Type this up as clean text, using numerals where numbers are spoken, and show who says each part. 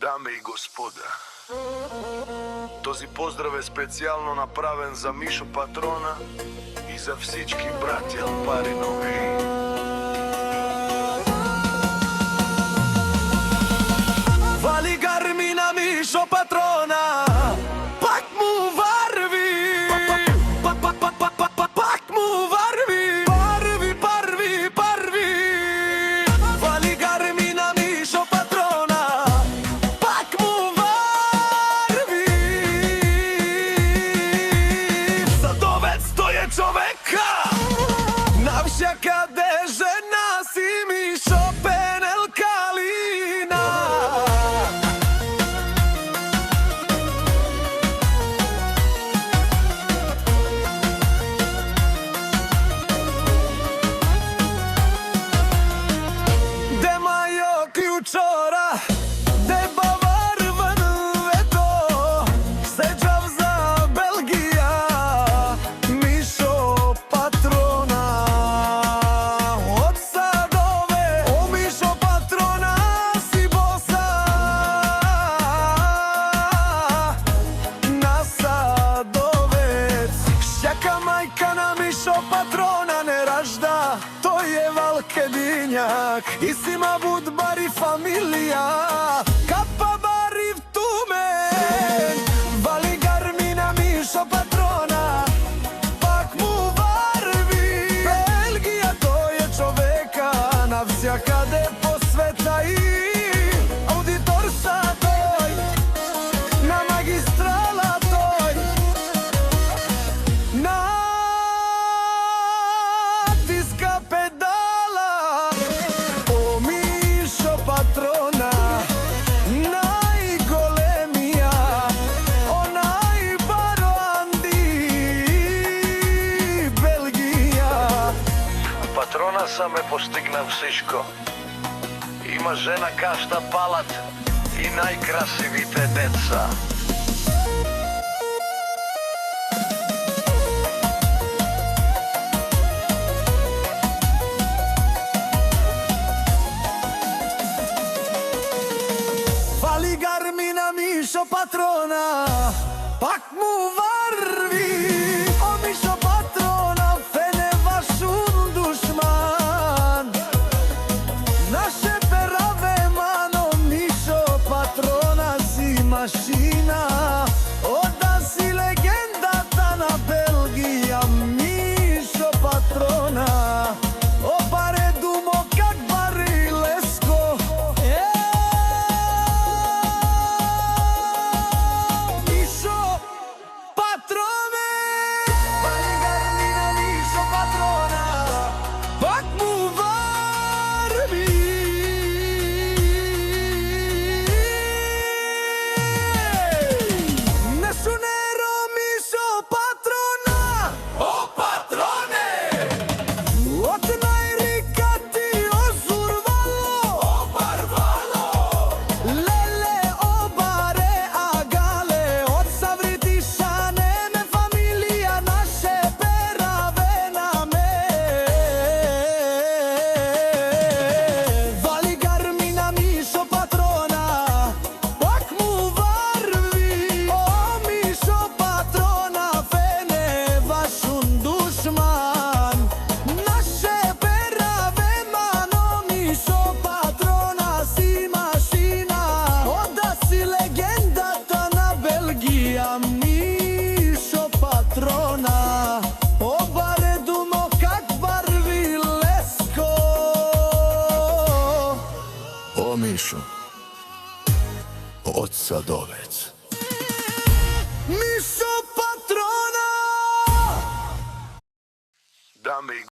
Speaker 1: Даме и господа, този поздрав е специјално направен за Мишо Патрона и за всички брати Алпаринови. Вали гарми на Мишо Патрона, пак му варви, пак му варви, парви. Вали гарми на Мишо Патрона, пак му варви. Садовец тој е човека, навсякаде жена си Мишо Пенел Калина. Ključora, de bavar veto, seđav za Belgija, Mишо Патрона. Od Sadove, o Mишо Патрона si bosa, na Sadovec. Šjaka majka na Mишо Патрона ne ražda, to je Valkedinjak, i sima budbari familija, kapa bari v tumen. Vali garmi na Mишо Патрона, pak mu varvi. Belgija to je čoveka, navsjakade po sveta i auditor sa toj, na magistrala toj, natiska pedala. O Mишо Патрона, najgolemija, onaj Baroandi, Belgija. Патрона сам е постигнав всичко. Има жена кашта палат и најкрасивите деца. Vali garmi na Mишо Патрона, pak mu varvi. O Mишо Патрона, fene vašun dušman, naše perave mano. Mишо Патрона si mašina, oda si legenda ta na Belgija. Mишо Патрона, opare dumo kak barilesko. Mишо Патрона, vali garmi na Mишо Патрона, pak mu varvi. Nessunero Mишо Патрона, o patrone, od najrikati osurvalo, o barvalo, lele obare agale, od savritiša neme familija, naše perave name. Vali garmi na Mишо Патрона, pak mu varvi. O Mишо Патрона, fene vašun dušman, naše perave mano. Mишо Патрона si mašina, oda si legenda ta na Belgija. Mишо Патрона, obare dumo kak barvi lesko. O Mишо, od Sadovec.